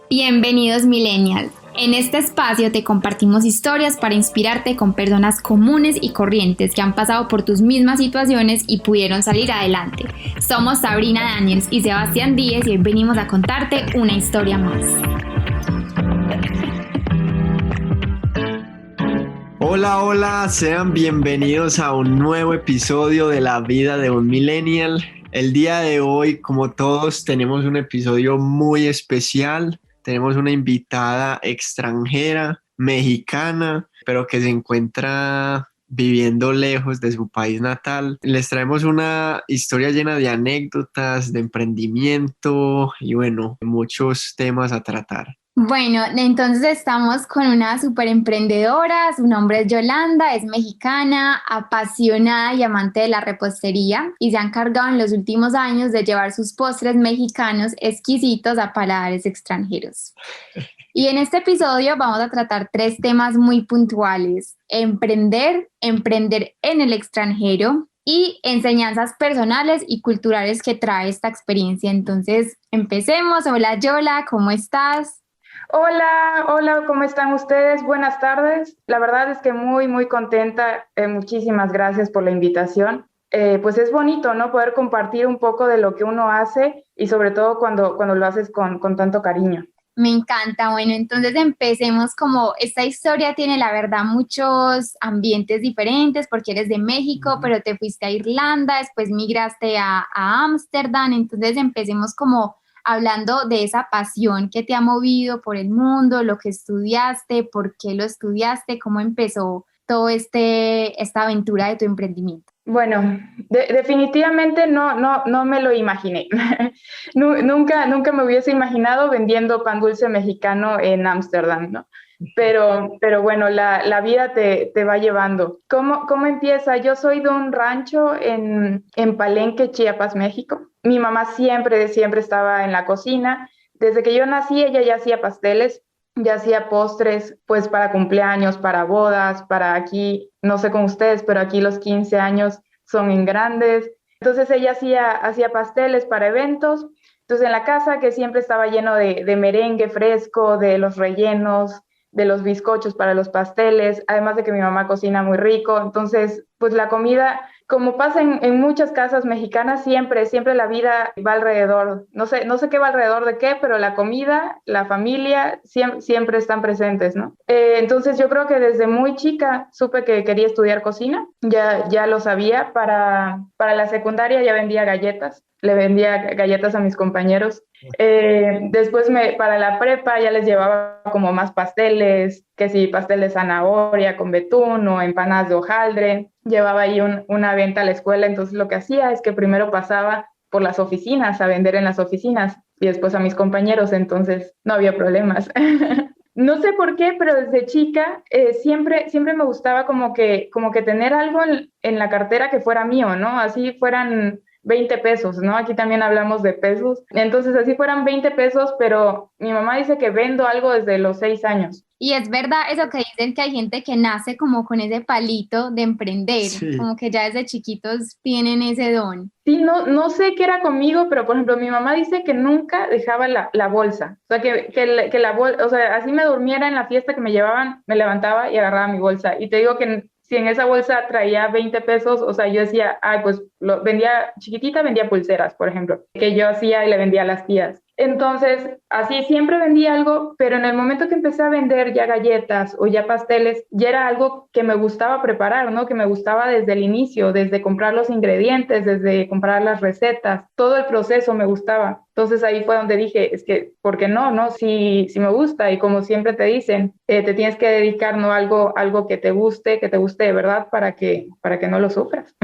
Bienvenidos Millennials. En este espacio te compartimos historias para inspirarte con personas comunes y corrientes que han pasado por tus mismas situaciones y pudieron salir adelante. Somos Sabrina Daniels y Sebastián Díez y hoy venimos a contarte una historia más. Hola, sean bienvenidos a un nuevo episodio de La Vida de un Millennial. El día de hoy, como todos, tenemos un episodio muy especial. Tenemos una invitada extranjera, mexicana, pero que se encuentra viviendo lejos de su país natal. Les traemos una historia llena de anécdotas, de emprendimiento y bueno, muchos temas a tratar. Bueno, entonces estamos con una súper emprendedora, su nombre es Yolanda, es mexicana, apasionada y amante de la repostería y se ha encargado en los últimos años de llevar sus postres mexicanos exquisitos a paladares extranjeros. Y en este episodio vamos a tratar 3 temas muy puntuales: emprender en el extranjero y enseñanzas personales y culturales que trae esta experiencia. Entonces, empecemos. Hola Yola, ¿cómo estás? Hola, ¿cómo están ustedes? Buenas tardes. La verdad es que muy contenta. Muchísimas gracias por la invitación. Pues es bonito, ¿no? Poder compartir un poco de lo que uno hace y sobre todo cuando lo haces con tanto cariño. Me encanta. Bueno, entonces empecemos. Como esta historia tiene, la verdad, muchos ambientes diferentes porque eres de México, pero te fuiste a Irlanda, después migraste a Ámsterdam. Entonces empecemos como hablando de esa pasión que te ha movido por el mundo, lo que estudiaste, por qué lo estudiaste, cómo empezó todo esta aventura de tu emprendimiento. Bueno, definitivamente no me lo imaginé. Nunca me hubiese imaginado vendiendo pan dulce mexicano en Ámsterdam, ¿no? Pero bueno, la vida te va llevando. ¿Cómo empieza? Yo soy de un rancho en Palenque, Chiapas, México. Mi mamá siempre estaba en la cocina. Desde que yo nací, ella ya hacía pasteles, ya hacía postres, pues para cumpleaños, para bodas, para aquí, no sé con ustedes, pero aquí los 15 años son en grandes. Entonces ella hacía pasteles para eventos. Entonces en la casa, que siempre estaba lleno de merengue fresco, de los rellenos, de los bizcochos para los pasteles, además de que mi mamá cocina muy rico. Entonces, pues la comida, como pasa en muchas casas mexicanas, siempre la vida va alrededor. No sé qué va alrededor de qué, pero la comida, la familia, siempre están presentes, ¿no? Entonces yo creo que desde muy chica supe que quería estudiar cocina. Ya lo sabía. Para la secundaria ya vendía galletas. Le vendía galletas a mis compañeros. Después para la prepa ya les llevaba como más pasteles, que sí, pastel de zanahoria con betún o empanadas de hojaldre. Llevaba ahí una venta a la escuela, entonces lo que hacía es que primero pasaba por las oficinas a vender en las oficinas y después a mis compañeros, entonces no había problemas. No sé por qué, pero desde chica siempre me gustaba como que tener algo en la cartera que fuera mío, ¿no? Así fueran 20 pesos, ¿no? Aquí también hablamos de pesos. Entonces, así fueran 20 pesos, pero mi mamá dice que vendo algo desde los 6 años. Y es verdad eso que dicen, que hay gente que nace como con ese palito de emprender, Sí. como que ya desde chiquitos tienen ese don. Sí, no sé qué era conmigo, pero por ejemplo, mi mamá dice que nunca dejaba la bolsa. O sea, que la bolsa, o sea, así me durmiera en la fiesta que me llevaban, me levantaba y agarraba mi bolsa. Y te digo que si en esa bolsa traía 20 pesos, o sea, yo decía, ay, pues vendía, chiquitita vendía pulseras, por ejemplo, que yo hacía y le vendía a las tías. Entonces, así siempre vendía algo, pero en el momento que empecé a vender ya galletas o ya pasteles, ya era algo que me gustaba preparar, ¿no? Que me gustaba desde el inicio, desde comprar los ingredientes, desde comprar las recetas, todo el proceso me gustaba. Entonces ahí fue donde dije, es que, ¿por qué no? ¿No? Si me gusta, y como siempre te dicen, te tienes que dedicar, ¿no? Algo que te guste de verdad para que no lo sufras.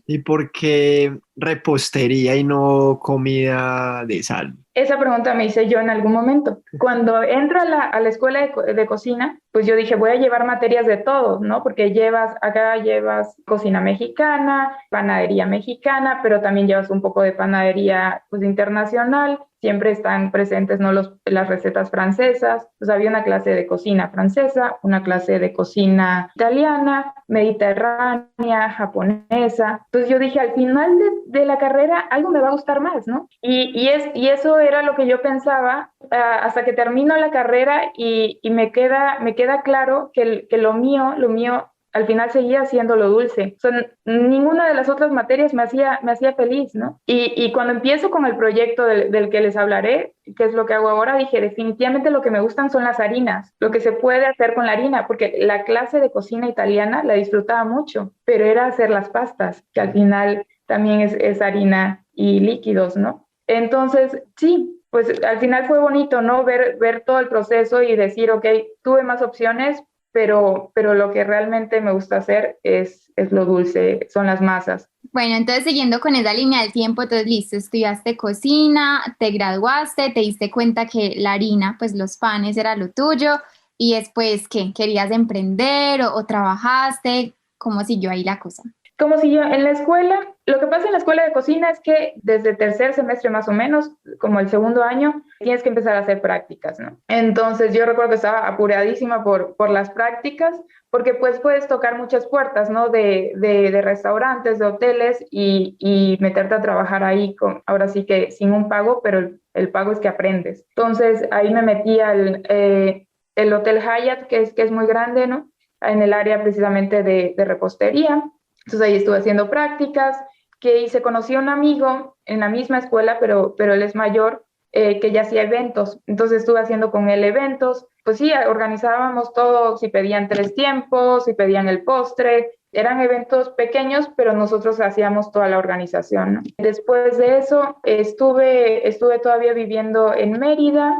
¿Y por qué repostería y no comida de sal? Esa pregunta me hice yo en algún momento. Cuando entro a la escuela de cocina, pues yo dije, voy a llevar materias de todo, ¿no? Porque acá llevas cocina mexicana, panadería mexicana, pero también llevas un poco de panadería, pues, internacional, siempre están presentes, ¿no? Las recetas francesas. Pues había una clase de cocina francesa, una clase de cocina italiana, mediterránea, japonesa. Entonces yo dije, al final de la carrera algo me va a gustar más, ¿no? Y eso era lo que yo pensaba hasta que termino la carrera y me queda claro que lo mío al final seguía siendo lo dulce. O sea, ninguna de las otras materias me hacía feliz, ¿no? Y cuando empiezo con el proyecto del que les hablaré, que es lo que hago ahora, dije, definitivamente lo que me gustan son las harinas, lo que se puede hacer con la harina, porque la clase de cocina italiana la disfrutaba mucho, pero era hacer las pastas, que al final también es harina y líquidos, ¿no? Entonces, sí, pues al final fue bonito, ¿no? Ver todo el proceso y decir, ok, tuve más opciones, pero lo que realmente me gusta hacer es lo dulce, son las masas. Bueno, entonces siguiendo con esa línea del tiempo, entonces listo, estudiaste cocina, te graduaste, te diste cuenta que la harina, pues los panes era lo tuyo, y después, ¿qué? ¿Querías emprender o trabajaste? ¿Cómo siguió ahí la cosa? Como si yo en la escuela, lo que pasa en la escuela de cocina es que desde tercer semestre más o menos, como el segundo año, tienes que empezar a hacer prácticas, ¿no? Entonces yo recuerdo que estaba apuradísima por las prácticas, porque pues puedes tocar muchas puertas, ¿no? De restaurantes, de hoteles y meterte a trabajar ahí, ahora sí que sin un pago, pero el pago es que aprendes. Entonces ahí me metí el Hotel Hyatt, que es muy grande, ¿no? En el área precisamente de repostería. Entonces ahí estuve haciendo prácticas, que hice, conocí a un amigo en la misma escuela, pero él es mayor, que ya hacía eventos. Entonces estuve haciendo con él eventos. Pues sí, organizábamos todo, si pedían 3 tiempos, si pedían el postre. Eran eventos pequeños, pero nosotros hacíamos toda la organización, ¿no? Después de eso, estuve todavía viviendo en Mérida.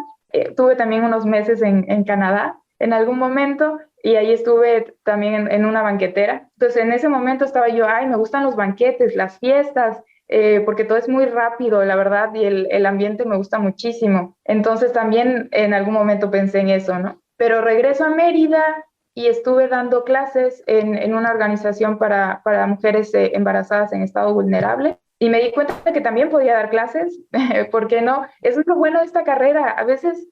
Tuve también unos meses en Canadá en algún momento, y ahí estuve también en una banquetera. Entonces en ese momento estaba yo, ay, me gustan los banquetes, las fiestas, porque todo es muy rápido, la verdad, y el ambiente me gusta muchísimo. Entonces también en algún momento pensé en eso, ¿no? Pero regreso a Mérida y estuve dando clases en una organización para mujeres embarazadas en estado vulnerable. Y me di cuenta de que también podía dar clases, ¿por qué no? Eso es lo bueno de esta carrera. A veces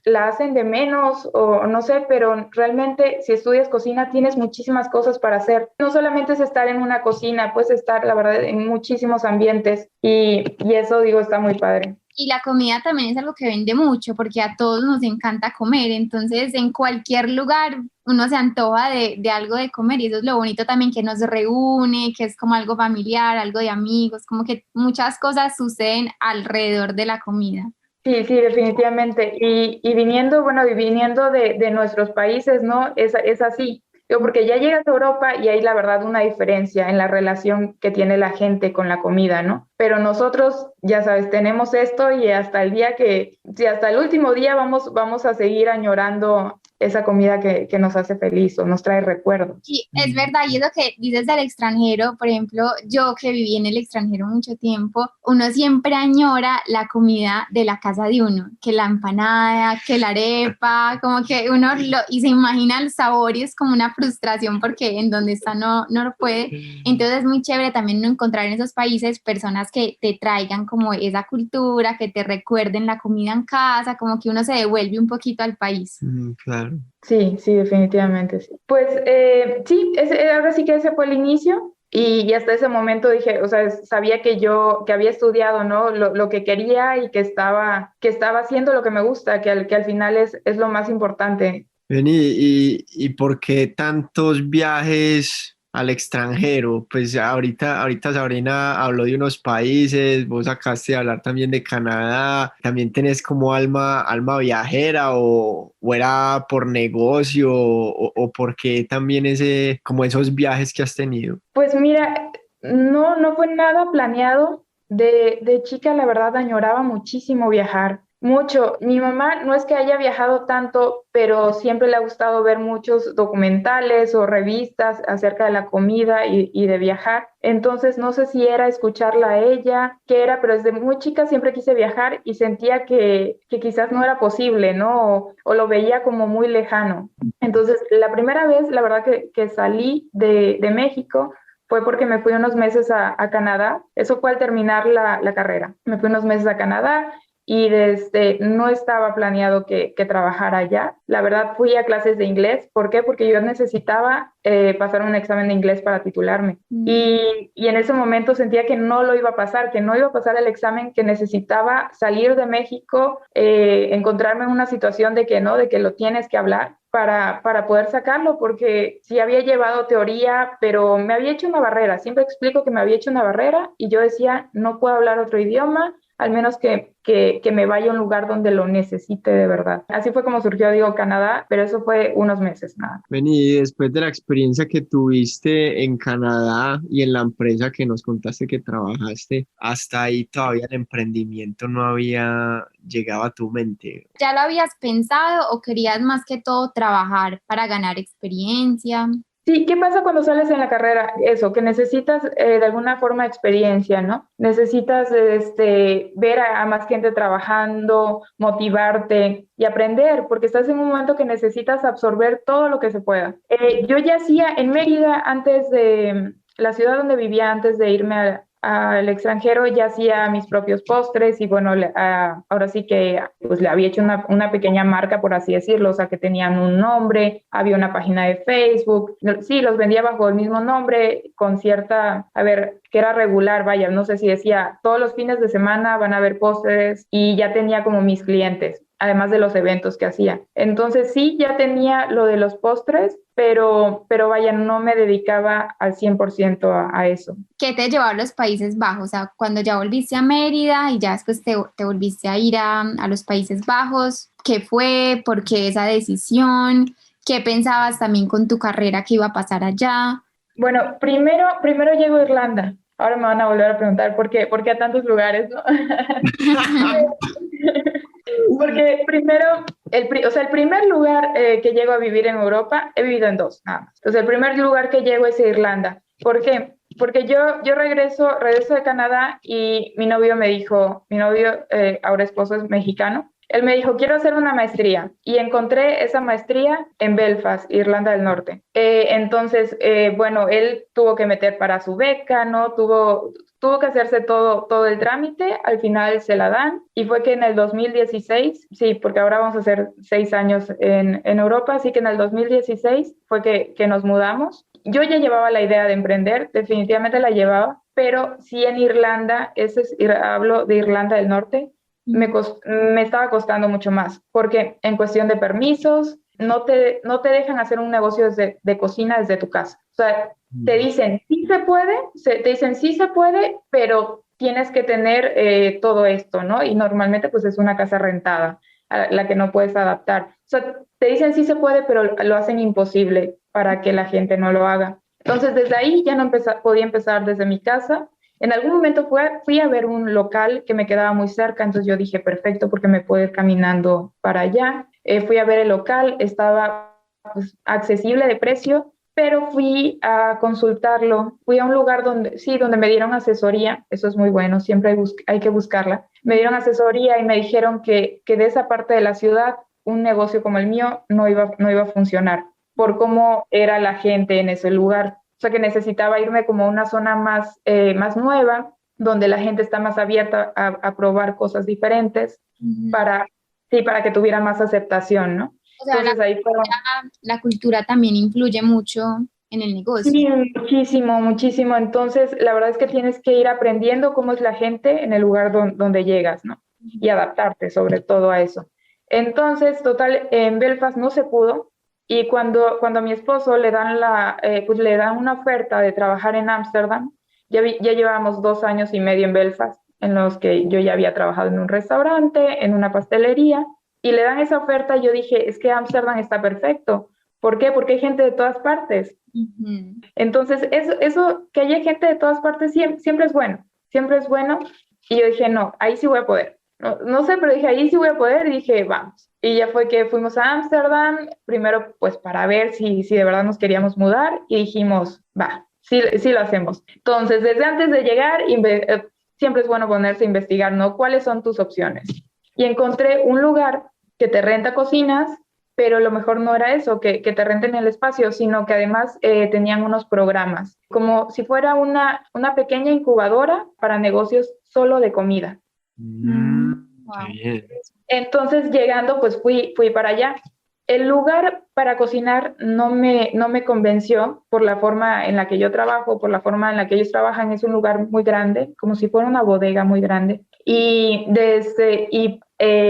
la hacen de menos o no sé, pero realmente si estudias cocina tienes muchísimas cosas para hacer. No solamente es estar en una cocina, puedes estar, la verdad, en muchísimos ambientes y eso, digo, está muy padre. Y la comida también es algo que vende mucho porque a todos nos encanta comer, entonces en cualquier lugar uno se antoja de algo de comer y eso es lo bonito también que nos reúne, que es como algo familiar, algo de amigos, como que muchas cosas suceden alrededor de la comida. Sí, sí, definitivamente. Y viniendo, bueno, y viniendo de nuestros países, ¿no? Es así. Digo, porque ya llegas a Europa y hay la verdad una diferencia en la relación que tiene la gente con la comida, ¿no? Pero nosotros, ya sabes, tenemos esto y hasta el día sí, hasta el último día vamos a seguir añorando esa comida que nos hace feliz o nos trae recuerdos. Sí, es verdad, y eso que dices del extranjero, por ejemplo, yo que viví en el extranjero mucho tiempo, uno siempre añora la comida de la casa de uno, que la empanada, que la arepa, como que y se imagina el sabor y es como una frustración porque en donde está no lo puede. Entonces es muy chévere también uno encontrar en esos países personas que te traigan como esa cultura, que te recuerden la comida en casa, como que uno se devuelve un poquito al país. Claro. Sí, sí, definitivamente sí. Pues sí, ahora sí que ese fue el inicio y hasta ese momento dije, o sea, sabía que había estudiado, ¿no? Lo que quería y que estaba haciendo lo que me gusta, que al final es lo más importante. Vení, ¿y por qué tantos viajes al extranjero? Pues ahorita Sabrina habló de unos países, vos acabaste de hablar también de Canadá, ¿también tenés como alma viajera o era por negocio o por qué también como esos viajes que has tenido? Pues mira, no fue nada planeado. De chica, la verdad, añoraba muchísimo viajar. Mucho. Mi mamá no es que haya viajado tanto, pero siempre le ha gustado ver muchos documentales o revistas acerca de la comida y de viajar. Entonces, no sé si era escucharla a ella, qué era, pero desde muy chica siempre quise viajar y sentía que quizás no era posible, ¿no? O lo veía como muy lejano. Entonces, la primera vez, la verdad que salí de México fue porque me fui unos meses a Canadá. Eso fue al terminar la carrera. Me fui unos meses a Canadá y no estaba planeado que trabajara allá. La verdad, fui a clases de inglés. ¿Por qué? Porque yo necesitaba pasar un examen de inglés para titularme. Y en ese momento sentía que no lo iba a pasar, que no iba a pasar el examen, que necesitaba salir de México, encontrarme en una situación de que lo tienes que hablar para poder sacarlo, porque sí había llevado teoría, pero me había hecho una barrera. Siempre explico que me había hecho una barrera y yo decía, no puedo hablar otro idioma, al menos que me vaya a un lugar donde lo necesite de verdad. Así fue como surgió, digo, Canadá, pero eso fue unos meses, nada. Vení, después de la experiencia que tuviste en Canadá y en la empresa que nos contaste que trabajaste, hasta ahí todavía el emprendimiento no había llegado a tu mente. ¿Ya lo habías pensado o querías más que todo trabajar para ganar experiencia? Sí, ¿qué pasa cuando sales en la carrera? Eso, que necesitas de alguna forma experiencia, ¿no? Necesitas ver a más gente trabajando, motivarte y aprender, porque estás en un momento que necesitas absorber todo lo que se pueda. Yo ya hacía en Mérida, antes de la ciudad donde vivía, antes de irme al extranjero, ya hacía mis propios postres y bueno, ahora sí que pues le había hecho una pequeña marca, por así decirlo, o sea que tenían un nombre, había una página de Facebook, sí, los vendía bajo el mismo nombre, con cierta, a ver, que era regular, vaya, no sé si decía, todos los fines de semana van a haber postres y ya tenía como mis clientes, además de los eventos que hacía. Entonces sí, ya tenía lo de los postres, pero vaya, no me dedicaba al 100% a eso. ¿Qué te llevó a los Países Bajos? O sea, cuando ya volviste a Mérida y ya después te volviste a ir a los Países Bajos, ¿qué fue? ¿Por qué esa decisión? ¿Qué pensabas también con tu carrera que iba a pasar allá? Bueno, primero llego a Irlanda. Ahora me van a volver a preguntar por qué a tantos lugares, ¿no? Porque primero, el primer lugar que llego a vivir en Europa, he vivido en dos, nada más. Entonces, el primer lugar que llego es Irlanda. ¿Por qué? Porque yo regreso de Canadá y mi novio, ahora esposo, es mexicano. Él me dijo, quiero hacer una maestría. Y encontré esa maestría en Belfast, Irlanda del Norte. Entonces, bueno, él tuvo que meter para su beca, ¿no? Tuvo que hacerse todo el trámite, al final se la dan, y fue que en el 2016, sí, porque ahora vamos a hacer 6 años en Europa, así que en el 2016 fue que nos mudamos. Yo ya llevaba la idea de emprender, definitivamente la llevaba, pero sí en Irlanda, hablo de Irlanda del Norte, me estaba costando mucho más, porque en cuestión de permisos, no te dejan hacer un negocio de cocina desde tu casa. O sea, te dicen sí se puede, pero tienes que tener todo esto, ¿no? Y normalmente pues es una casa rentada a la que no puedes adaptar. O sea, te dicen sí se puede, pero lo hacen imposible para que la gente no lo haga. Entonces, desde ahí ya no podía empezar desde mi casa. En algún momento fui a ver un local que me quedaba muy cerca, entonces yo dije, perfecto, porque me puedo ir caminando para allá. Fui a ver el local, estaba pues, accesible de precio, pero fui a consultarlo. Fui a un lugar donde me dieron asesoría, eso es muy bueno, siempre hay que buscarla. Me dieron asesoría y me dijeron que de esa parte de la ciudad un negocio como el mío no iba a funcionar por cómo era la gente en ese lugar. O sea, que necesitaba irme como a una zona más nueva, donde la gente está más abierta a probar cosas diferentes para que tuviera más aceptación, ¿no? O sea, entonces, la cultura también influye mucho en el negocio. Sí, muchísimo. Entonces, la verdad es que tienes que ir aprendiendo cómo es la gente en el lugar donde llegas, ¿no? Y adaptarte sobre todo a eso. Entonces, total, en Belfast no se pudo. Y cuando a mi esposo le dan le dan una oferta de trabajar en Ámsterdam, ya llevábamos 2 años y medio en Belfast, en los que yo ya había trabajado en un restaurante, en una pastelería, y le dan esa oferta, y yo dije, es que Ámsterdam está perfecto. ¿Por qué? Porque hay gente de todas partes. Entonces, eso que haya gente de todas partes siempre es bueno, siempre es bueno. Y yo dije, no, ahí sí voy a poder. No sé, pero dije, ahí sí voy a poder, y dije, vamos. Y ya fue que fuimos a Ámsterdam, primero pues para ver si de verdad nos queríamos mudar, y dijimos, va, sí lo hacemos. Entonces, desde antes de llegar, siempre es bueno ponerse a investigar, ¿no? ¿Cuáles son tus opciones? Y encontré un lugar que te renta cocinas, pero lo mejor no era eso, que te renten el espacio, sino que además tenían unos programas, como si fuera una pequeña incubadora para negocios solo de comida. Qué Wow. bien. Entonces, llegando, pues fui para allá. El lugar para cocinar no me convenció por la forma en la que yo trabajo, por la forma en la que ellos trabajan. Es un lugar muy grande, como si fuera una bodega muy grande.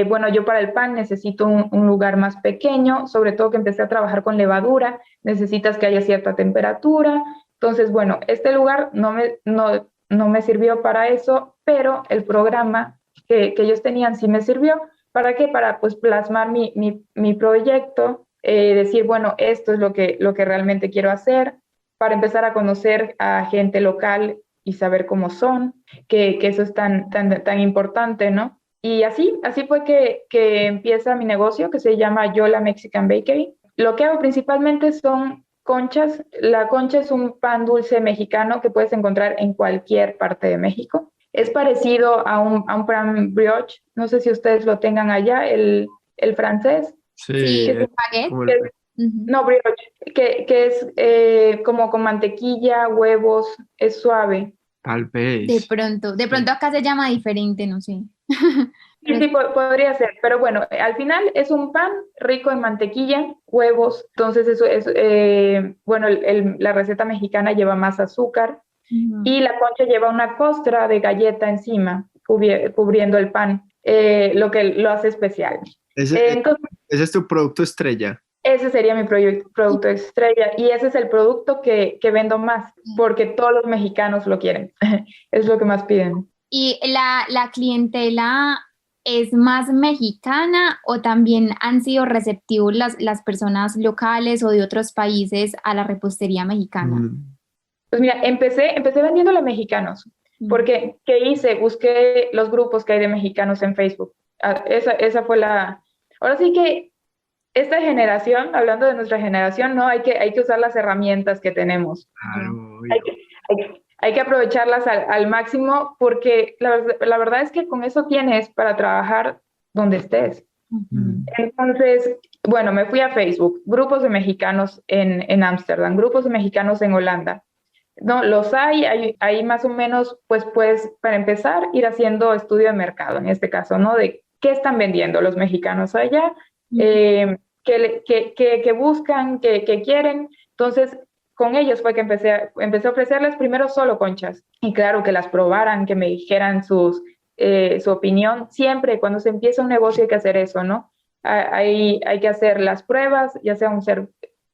Bueno, yo para el pan necesito un lugar más pequeño, sobre todo que empecé a trabajar con levadura, necesitas que haya cierta temperatura. Entonces, bueno, este lugar no me sirvió para eso, pero el programa que ellos tenían sí me sirvió. ¿Para qué? Para pues plasmar mi proyecto, decir, bueno, esto es lo que realmente quiero hacer, para empezar a conocer a gente local y saber cómo son, que eso es tan importante, ¿no? Y así fue que empieza mi negocio, que se llama Yola Mexican Bakery. Lo que hago principalmente son conchas. La concha es un pan dulce mexicano que puedes encontrar en cualquier parte de México. Es parecido a un pan brioche, no sé si ustedes lo tengan allá, el francés, Sí, Sí, que es, baguette. como que el es- Ujú. no brioche, que es como con mantequilla, huevos, es suave. tal De vez. pronto, de pronto acá se llama diferente, no sé. Sí, Pero sí, podría ser, pero bueno, al final es un pan rico en mantequilla, huevos, entonces eso es, bueno, la receta mexicana lleva más azúcar ujú. y la concha lleva una costra de galleta encima, cubriendo el pan, lo que lo hace especial. Ese, Entonces, ese es tu producto estrella. ese sería mi Y, producto estrella y ese es el producto que vendo más, porque todos los mexicanos lo quieren, es lo que más piden. y la clientela es más mexicana o también han sido receptivos las personas locales o de otros países a la repostería mexicana. Mm, Pues mira, empecé vendiéndole a mexicanos, Mm. porque ¿qué hice? Busqué los grupos que hay de mexicanos en Facebook. Esa fue la... Ahora sí que esta generación, hablando de nuestra generación, no hay que usar las herramientas que tenemos. Ya. claro, Hay obvio. que, hay que aprovecharlas al máximo porque la verdad es que con eso tienes para trabajar donde estés. Ujú. Mm, Entonces, bueno, me fui a Facebook, grupos de mexicanos en Ámsterdam, grupos de mexicanos en Holanda. No, los hay más o menos, pues, para empezar, ir haciendo estudio de mercado, en este caso, ¿no? De qué están vendiendo los mexicanos allá, Ujú. qué buscan, qué quieren. Entonces, con ellos fue que empecé a ofrecerles primero solo conchas. Y claro, que las probaran, que me dijeran su opinión. Siempre cuando se empieza un negocio hay que hacer eso, ¿no? Hay que hacer las pruebas, ya sea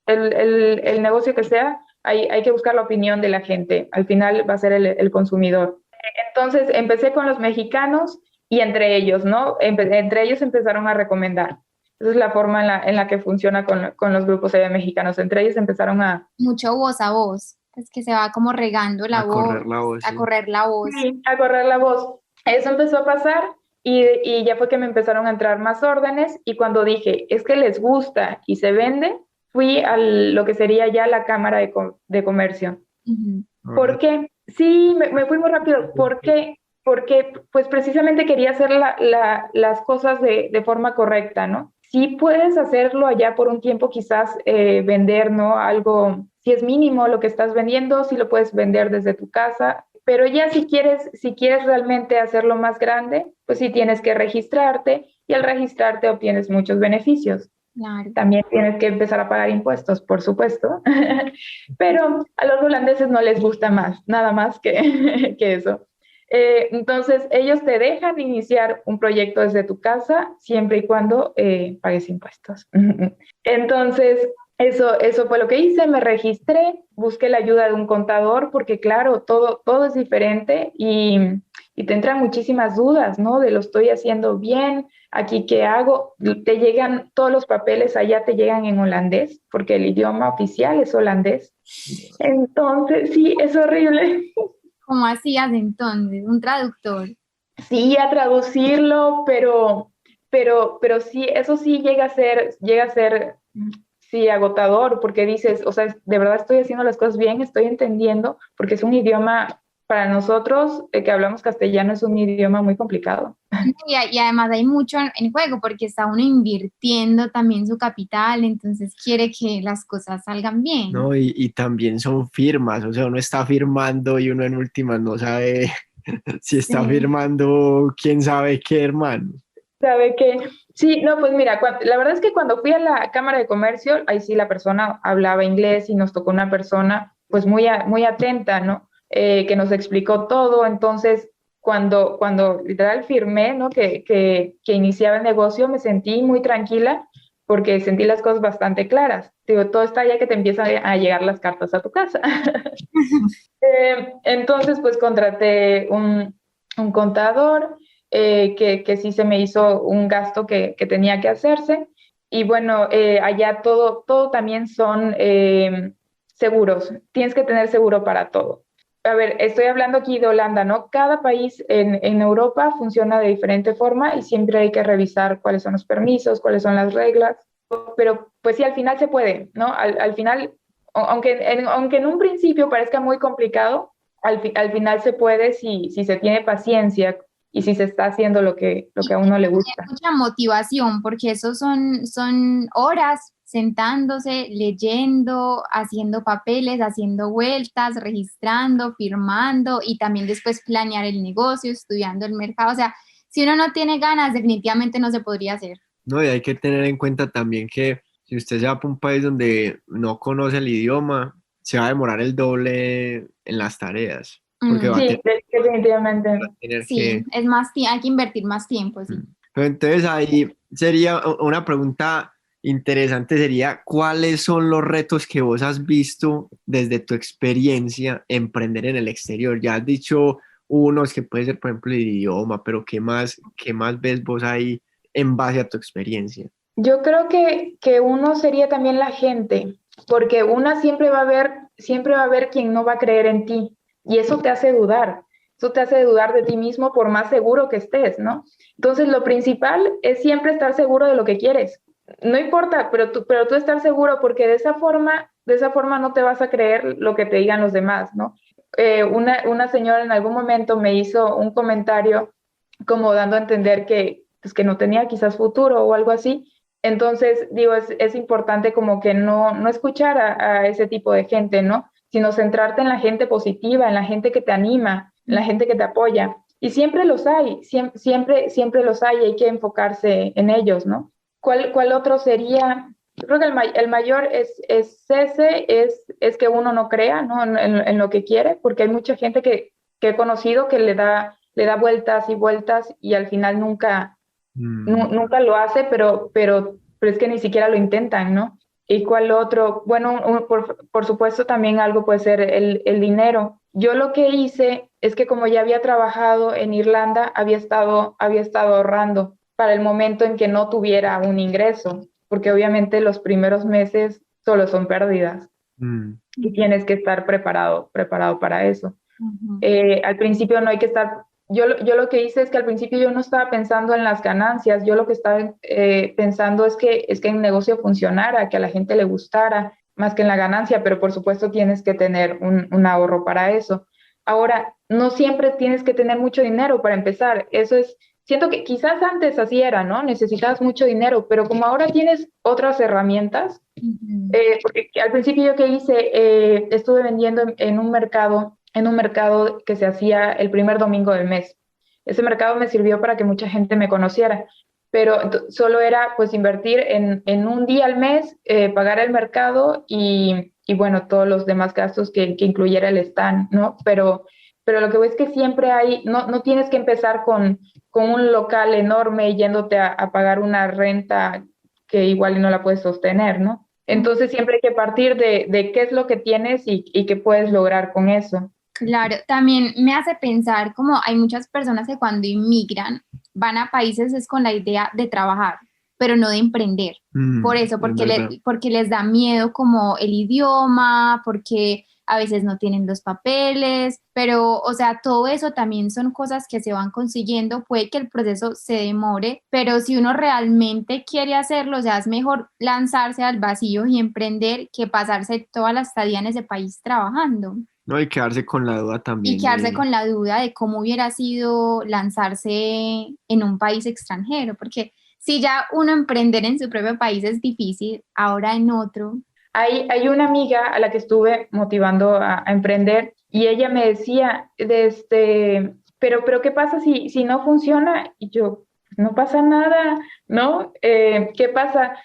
el negocio que sea, hay que buscar la opinión de la gente. Al final va a ser el consumidor. Entonces empecé con los mexicanos y entre ellos, ¿no? Entre ellos empezaron a recomendar. Esa es la forma en la que funciona con los grupos mexicanos. Entre ellos empezaron Mucho voz a voz, es que se va como regando la a correr voz, la voz, a sí. correr la voz. sí, a correr la voz. Eso empezó a pasar y ya fue que me empezaron a entrar más órdenes y cuando dije, es que les gusta y se vende, fui a lo que sería ya la Cámara de Comercio. Ujú. ¿Por Ahora, qué? Sí, me fui muy rápido. ¿Por qué? Porque pues precisamente quería hacer las cosas de forma correcta, ¿no? Sí puedes hacerlo allá por un tiempo, quizás vender, ¿no? Algo, si es mínimo lo que estás vendiendo, sí lo puedes vender desde tu casa, pero ya si quieres realmente hacerlo más grande, pues sí tienes que registrarte y al registrarte obtienes muchos beneficios. Claro. También tienes que empezar a pagar impuestos, por supuesto, pero a los holandeses no les gusta más, nada más que eso. Entonces, ellos te dejan iniciar un proyecto desde tu casa siempre y cuando pagues impuestos. Entonces, eso fue lo que hice, me registré, busqué la ayuda de un contador porque claro, todo es diferente y te entran muchísimas dudas, ¿no? De lo estoy haciendo bien, aquí qué hago, te llegan todos los papeles, allá te llegan en holandés porque el idioma oficial es holandés. Entonces, sí, es horrible. ¿Cómo hacías entonces? Un traductor. Sí, a traducirlo, pero sí, eso sí llega a ser, sí, agotador, porque dices, o sea, de verdad estoy haciendo las cosas bien, estoy entendiendo, porque es un idioma para nosotros que hablamos castellano es un idioma muy complicado. Y además hay mucho en juego porque está uno invirtiendo también su capital, entonces quiere que las cosas salgan bien. No, y también son firmas, o sea, uno está firmando y uno en últimas no sabe si está Sí. firmando quién sabe qué, hermano. ¿Sabe qué? Sí, no, pues mira, la verdad es que cuando fui a la Cámara de Comercio, ahí sí la persona hablaba inglés y nos tocó una persona pues muy atenta, ¿no? Que nos explicó todo. Entonces, cuando literal firmé, ¿no? Que iniciaba el negocio, me sentí muy tranquila porque sentí las cosas bastante claras. Digo, todo está ya que te empiezan a llegar las cartas a tu casa. Entonces, pues contraté un contador que sí se me hizo un gasto que tenía que hacerse. Y bueno, allá todo también son seguros. Tienes que tener seguro para todo. A ver, estoy hablando aquí de Holanda, ¿no? Cada país en Europa funciona de diferente forma y siempre hay que revisar cuáles son los permisos, cuáles son las reglas. Pero pues sí, al final se puede, ¿no? Al final, aunque en un principio parezca muy complicado, al final se puede si se tiene paciencia y si se está haciendo lo que a uno le gusta. Mucha motivación, porque eso son horas sentándose, leyendo, haciendo papeles, haciendo vueltas, registrando, firmando y también después planear el negocio, estudiando el mercado. O sea, si uno no tiene ganas, definitivamente no se podría hacer. No, y hay que tener en cuenta también que si usted se va para un país donde no conoce el idioma, se va a demorar el doble en las tareas, porque va a Sí, definitivamente. tener Sí, que... es más, hay que invertir más tiempo, sí. Pero entonces ahí sería una pregunta interesante, sería, ¿cuáles son los retos que vos has visto desde tu experiencia emprender en el exterior? Ya has dicho unos que puede ser, por ejemplo, el idioma, pero qué más ves vos ahí en base a tu experiencia? Yo creo que uno sería también la gente, porque una siempre va a haber quien no va a creer en ti y eso te hace dudar. Eso te hace dudar de ti mismo por más seguro que estés, ¿no? Entonces, lo principal es siempre estar seguro de lo que quieres. No importa, pero tú estar seguro porque de esa forma no te vas a creer lo que te digan los demás, ¿no? Una señora en algún momento me hizo un comentario como dando a entender pues, que no tenía quizás futuro o algo así. Entonces, digo, es importante como que no escuchar a ese tipo de gente, ¿no? Sino centrarte en la gente positiva, en la gente que te anima, en la gente que te apoya. Y siempre los hay, siempre los hay, hay que enfocarse en ellos, ¿no? ¿Cuál otro sería? Creo que el mayor es ese, es que uno no crea, ¿no? En lo que quiere, porque hay mucha gente que he conocido que le da vueltas y vueltas y al final nunca lo hace, pero es que ni siquiera lo intentan, ¿no? ¿Y cuál otro? Bueno, por supuesto también algo puede ser el dinero. Yo lo que hice es que como ya había trabajado en Irlanda, había estado ahorrando para el momento en que no tuviera un ingreso, porque obviamente los primeros meses solo son pérdidas y tienes que estar preparado para eso. Al principio no hay que estar, yo lo que hice es que al principio yo no estaba pensando en las ganancias, yo lo que estaba pensando es que el negocio funcionara, que a la gente le gustara, más que en la ganancia, pero por supuesto tienes que tener un ahorro para eso. Ahora, no siempre tienes que tener mucho dinero para empezar, siento que quizás antes así era, ¿no? Necesitabas mucho dinero, pero como ahora tienes otras herramientas, porque al principio yo que hice, estuve vendiendo en un mercado que se hacía el primer domingo del mes. Ese mercado me sirvió para que mucha gente me conociera, pero solo era pues invertir en un día al mes, pagar el mercado y bueno, todos los demás gastos que incluyera el stand, ¿no? Pero lo que veo es que siempre hay, no tienes que empezar con un local enorme yéndote a pagar una renta que igual no la puedes sostener, ¿no? Entonces siempre hay que partir de qué es lo que tienes y qué puedes lograr con eso. Claro, también me hace pensar como hay muchas personas que cuando inmigran van a países es con la idea de trabajar, pero no de emprender. Por eso, porque les da miedo como el idioma, porque a veces no tienen los papeles, pero, o sea, todo eso también son cosas que se van consiguiendo. Puede que el proceso se demore, pero si uno realmente quiere hacerlo, o sea, es mejor lanzarse al vacío y emprender que pasarse toda la estadía en ese país trabajando. No, y quedarse con la duda también. Y quedarse con la duda de cómo hubiera sido lanzarse en un país extranjero, porque si ya uno emprender en su propio país es difícil, ahora en otro. Hay una amiga a la que estuve motivando a emprender y ella me decía, pero ¿qué pasa si no funciona? Y yo, no pasa nada, ¿no? ¿Qué pasa?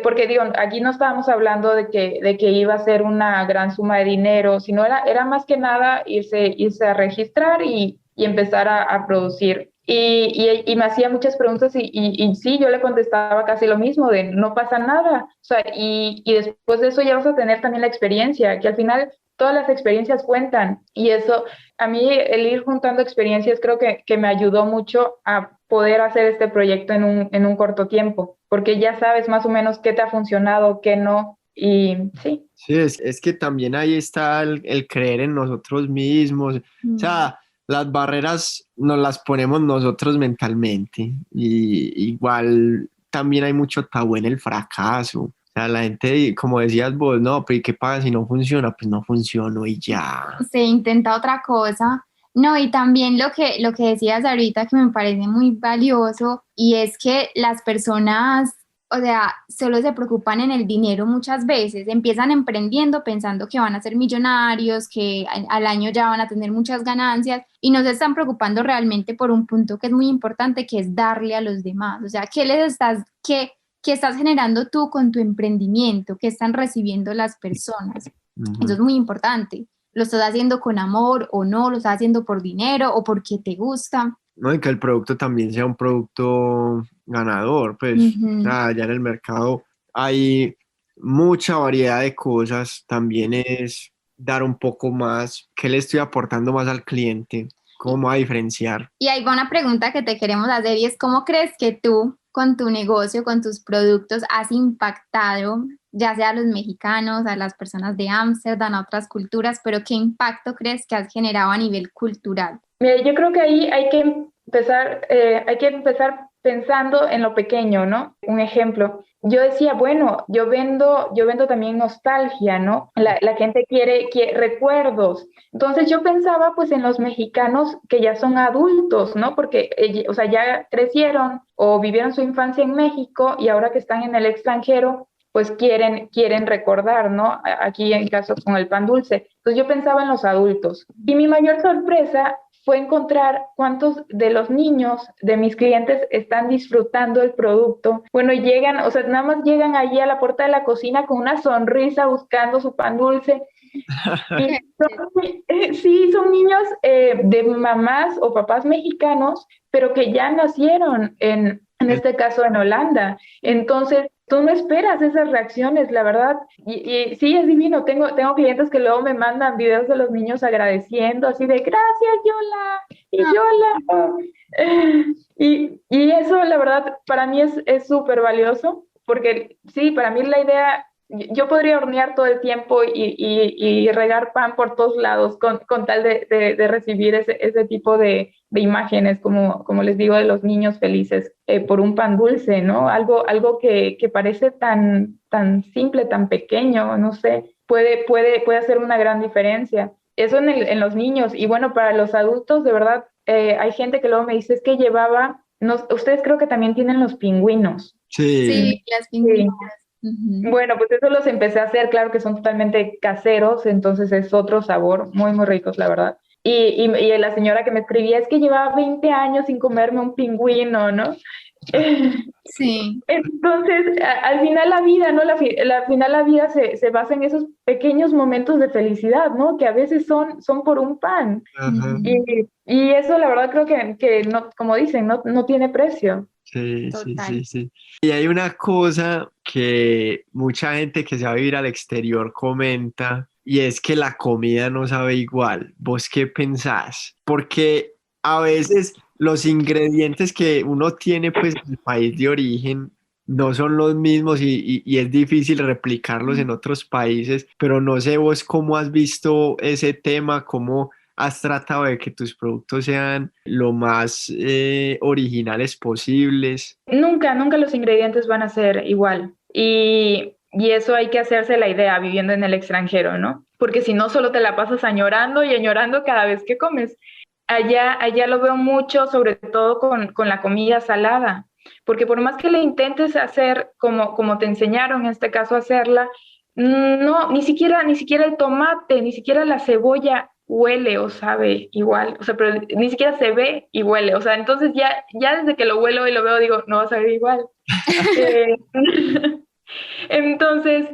Porque digo, aquí no estábamos hablando de que iba a ser una gran suma de dinero, sino era más que nada irse a registrar y empezar a producir. Y me hacía muchas preguntas y sí, yo le contestaba casi lo mismo, de no pasa nada. O sea, y después de eso ya vas a tener también la experiencia, que al final todas las experiencias cuentan. Y eso, a mí el ir juntando experiencias creo que me ayudó mucho a poder hacer este proyecto en un corto tiempo, porque ya sabes más o menos qué te ha funcionado, qué no. Y sí. Sí, es que también ahí está el creer en nosotros mismos. O sea, las barreras nos las ponemos nosotros mentalmente. Y igual también hay mucho tabú en el fracaso. O sea, la gente, como decías vos, no, pero ¿y qué pasa si no funciona? Pues no funcionó y ya. Se intenta otra cosa. No, y también lo que decías ahorita que me parece muy valioso y es que las personas, o sea, solo se preocupan en el dinero muchas veces, empiezan emprendiendo pensando que van a ser millonarios, que al año ya van a tener muchas ganancias y no se están preocupando realmente por un punto que es muy importante, que es darle a los demás. O sea, ¿qué estás generando tú con tu emprendimiento? ¿Qué están recibiendo las personas? Eso es muy importante. ¿Lo estás haciendo con amor o no? ¿Lo estás haciendo por dinero o porque te gusta? No, y que el producto también sea un producto ganador, pues ya en el mercado hay mucha variedad de cosas, también es dar un poco más, ¿qué le estoy aportando más al cliente? ¿Cómo va a diferenciar? Y ahí va una pregunta que te queremos hacer y es, ¿cómo crees que tú con tu negocio, con tus productos, has impactado, ya sea a los mexicanos, a las personas de Ámsterdam, a otras culturas, pero qué impacto crees que has generado a nivel cultural? Mira, yo creo que ahí hay que empezar pensando en lo pequeño, ¿no? Un ejemplo, yo decía, bueno, yo vendo también nostalgia, ¿no? La gente quiere recuerdos. Entonces yo pensaba pues en los mexicanos que ya son adultos, ¿no? Porque, o sea, ya crecieron o vivieron su infancia en México y ahora que están en el extranjero, pues quieren recordar, ¿no? Aquí en caso con el pan dulce. Entonces yo pensaba en los adultos. Y mi mayor sorpresa fue encontrar cuántos de los niños de mis clientes están disfrutando el producto. Bueno, llegan, o sea, nada más llegan allí a la puerta de la cocina con una sonrisa buscando su pan dulce. Y sí, son niños de mamás o papás mexicanos, pero que ya nacieron en este caso en Holanda. Entonces, tú no esperas esas reacciones, la verdad. Y sí, es divino. Tengo clientes que luego me mandan videos de los niños agradeciendo, así de gracias, Yola, y Yola. Y eso, la verdad, para mí es súper valioso, porque sí, para mí la idea yo podría hornear todo el tiempo y regar pan por todos lados con tal de recibir ese tipo de imágenes, como les digo, de los niños felices por un pan dulce, ¿no? Algo que parece tan simple, tan pequeño, no sé, puede hacer una gran diferencia. Eso en los niños. Y bueno, para los adultos, de verdad, hay gente que luego me dice, es que llevaba, no, ustedes creo que también tienen los pingüinos. Sí, las pingüinas. Bueno, pues eso los empecé a hacer, claro que son totalmente caseros, entonces es otro sabor, muy, muy ricos, la verdad. Y la señora que me escribía es que llevaba 20 años sin comerme un pingüino, ¿no? Sí. Entonces, al final la vida, ¿no? Al final la vida se basa en esos pequeños momentos de felicidad, ¿no? Que a veces son por un pan. Ajá. Y eso, la verdad, creo que no, como dicen, no tiene precio. Sí, sí, Total. sí, sí. Y hay una cosa que mucha gente que se va a vivir al exterior comenta, y es que la comida no sabe igual. ¿Vos qué pensás? Porque a veces los ingredientes que uno tiene pues en el país de origen no son los mismos y es difícil replicarlos en otros países, pero no sé vos cómo has visto ese tema, cómo has tratado de que tus productos sean lo más originales posibles. Nunca los ingredientes van a ser igual. Y Y eso hay que hacerse la idea viviendo en el extranjero, ¿no? Porque si no, solo te la pasas añorando y añorando cada vez que comes. Allá lo veo mucho, sobre todo con la comida salada, porque por más que le intentes hacer como te enseñaron en este caso a hacerla, no, ni siquiera el tomate, ni siquiera la cebolla huele o sabe igual, o sea, pero ni siquiera se ve y huele, o sea, entonces ya desde que lo huelo y lo veo digo, no va a saber igual. Eh, Entonces,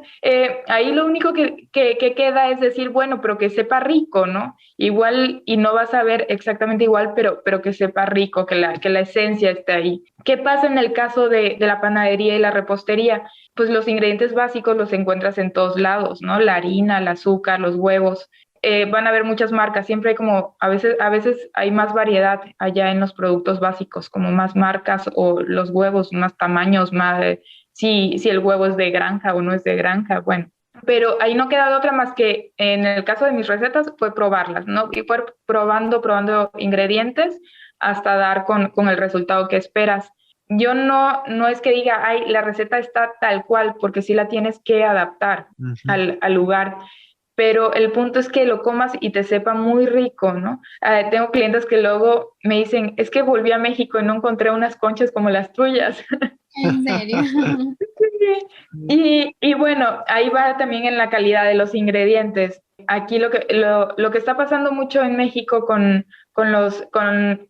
ahí lo único que queda es decir, bueno, pero que sepa rico, ¿no? Igual, y no vas a ver exactamente igual, pero que sepa rico, que la esencia esté ahí. ¿Qué pasa en el caso de la panadería y la repostería? Pues los ingredientes básicos los encuentras en todos lados, ¿no? La harina, el azúcar, los huevos. Van a haber muchas marcas, siempre hay como, a veces hay más variedad allá en los productos básicos, como más marcas o los huevos, más tamaños, más si el huevo es de granja o no es de granja, bueno. Pero ahí no queda de otra más que en el caso de mis recetas fue probarlas, ¿no? Y fue probando ingredientes hasta dar con el resultado que esperas. Yo no es que diga, ay, la receta está tal cual, porque sí la tienes que adaptar Ujú. al lugar, pero el punto es que lo comas y te sepa muy rico, ¿no? Tengo clientes que luego me dicen, es que volví a México y no encontré unas conchas como las tuyas. ¿En serio? Y bueno, ahí va también en la calidad de los ingredientes. Aquí lo que está pasando mucho en México en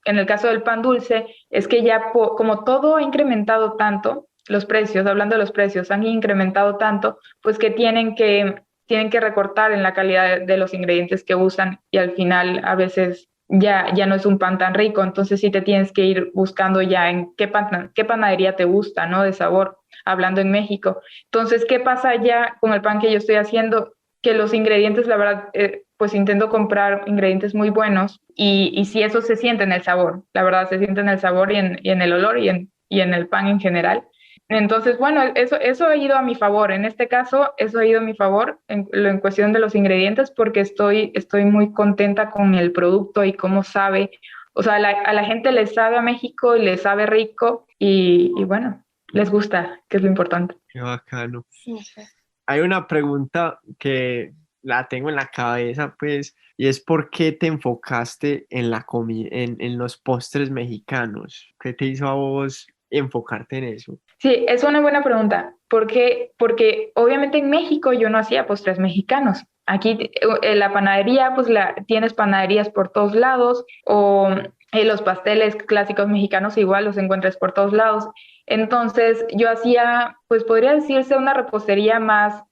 el caso del pan dulce, es que ya como todo ha incrementado tanto, los precios, hablando de los precios, han incrementado tanto, pues que tienen que recortar en la calidad de los ingredientes que usan y al final a veces ya no es un pan tan rico, entonces sí te tienes que ir buscando ya en qué panadería te gusta, ¿no? De sabor, hablando en México. Entonces, ¿qué pasa ya con el pan que yo estoy haciendo? Que los ingredientes, la verdad, pues intento comprar ingredientes muy buenos y sí eso se siente en el sabor, la verdad, se siente en el sabor y en el olor y en el pan en general. Entonces, bueno, eso ha ido a mi favor. En este caso, eso ha ido a mi favor en cuestión de los ingredientes porque estoy muy contenta con el producto y cómo sabe. O sea, a la gente le sabe a México y le sabe rico y bueno, les gusta, que es lo importante. Qué bacano. Súper. Hay una pregunta que la tengo en la cabeza, pues, y es ¿por qué te enfocaste en la comida, en los postres mexicanos? ¿Qué te hizo a vos enfocarte en eso? Sí, es una buena pregunta. ¿Por qué? Porque obviamente en México yo no hacía postres mexicanos. Aquí la panadería, pues tienes panaderías por todos lados, o los pasteles clásicos mexicanos igual los encuentras por todos lados. Entonces yo hacía, pues podría decirse una repostería más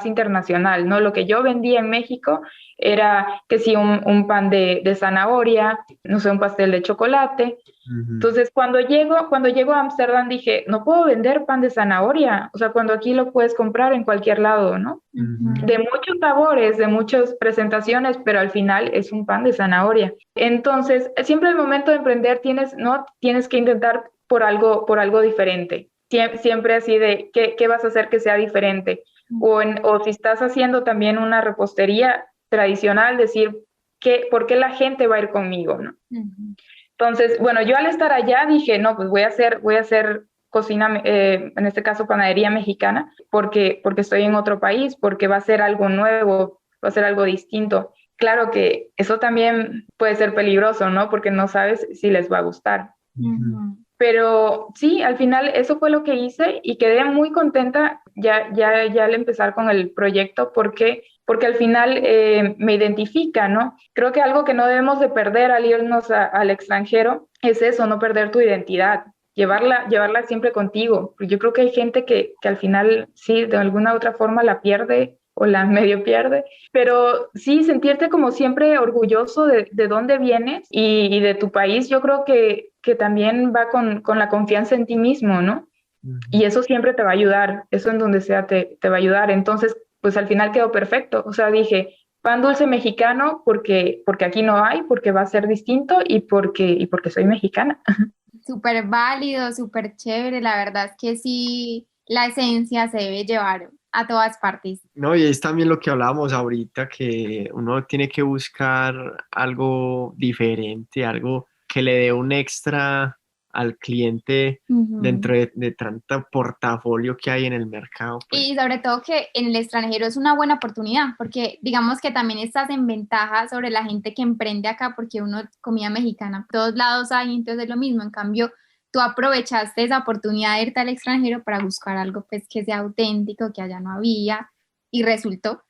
internacional, ¿no? Lo que yo vendía en México era que sí, un pan de zanahoria, no sé, un pastel de chocolate. Ujú, Entonces, cuando llego a Ámsterdam dije, no puedo vender pan de zanahoria, o sea, cuando aquí lo puedes comprar en cualquier lado, ¿no? ujú. De muchos sabores, de muchas presentaciones, pero al final es un pan de zanahoria. Entonces, siempre al momento de emprender ¿no? Tienes que intentar por algo diferente. Siempre así de, ¿qué vas a hacer que sea diferente? O si estás haciendo también una repostería tradicional, decir, ¿por qué la gente va a ir conmigo, ¿no? Ujú. Entonces, bueno, yo al estar allá dije, no, pues voy a hacer cocina, en este caso panadería mexicana, porque estoy en otro país, porque va a ser algo nuevo, va a ser algo distinto. Claro que eso también puede ser peligroso, ¿no? Porque no sabes si les va a gustar. Ujú. Pero sí, al final eso fue lo que hice y quedé muy contenta ya al empezar con el proyecto porque al final me identifica, ¿no? Creo que algo que no debemos de perder al irnos al extranjero es eso, no perder tu identidad, llevarla siempre contigo. Yo creo que hay gente que al final sí, de alguna u otra forma la pierde o la medio pierde, pero sí, sentirte como siempre orgulloso de dónde vienes y de tu país, yo creo que también va con la confianza en ti mismo, ¿no? Ujú. Y eso siempre te va a ayudar, eso en donde sea te va a ayudar. Entonces, pues al final quedó perfecto. O sea, dije, pan dulce mexicano porque aquí no hay, porque va a ser distinto y porque soy mexicana. Súper válido, súper chévere. La verdad es que sí, la esencia se debe llevar a todas partes. No, y es también lo que hablábamos ahorita, que uno tiene que buscar algo diferente, algo que le dé un extra al cliente dentro de tanto portafolio que hay en el mercado. Pues. Y sobre todo que en el extranjero es una buena oportunidad, porque digamos que también estás en ventaja sobre la gente que emprende acá, porque uno, comida mexicana, todos lados hay, entonces es lo mismo. En cambio, tú aprovechaste esa oportunidad de irte al extranjero para buscar algo pues que sea auténtico, que allá no había, y resultó.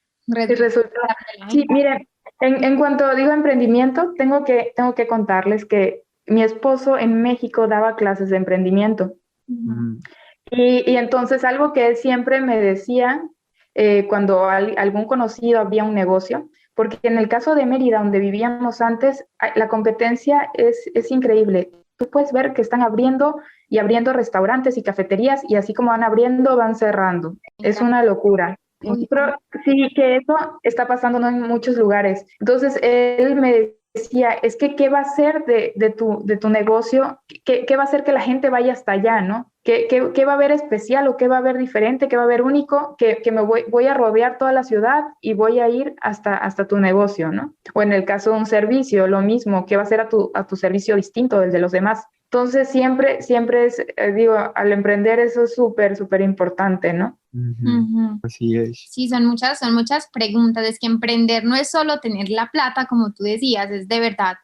Sí, miren, en cuanto digo emprendimiento, tengo que contarles que mi esposo en México daba clases de emprendimiento. Mm. Y entonces algo que él siempre me decía cuando algún conocido abría un negocio, porque en el caso de Mérida, donde vivíamos antes, la competencia es increíble. Tú puedes ver que están abriendo y abriendo restaurantes y cafeterías y así como van abriendo, van cerrando. Es una locura. Pero sí, que eso está pasando, ¿no?, en muchos lugares. Entonces, él me decía, es que ¿qué va a ser de tu negocio? ¿Qué va a hacer que la gente vaya hasta allá, ¿no? ¿Qué va a haber especial o qué va a haber diferente, qué va a haber único? Que me voy a rodear toda la ciudad y voy a ir hasta tu negocio, ¿no? O en el caso de un servicio, lo mismo, ¿qué va a ser a tu servicio distinto del de los demás? Entonces, siempre es, digo, al emprender eso es súper, súper importante, ¿no? Así es. Sí, son muchas preguntas. Es que emprender no es solo tener la plata, como tú decías, es de verdad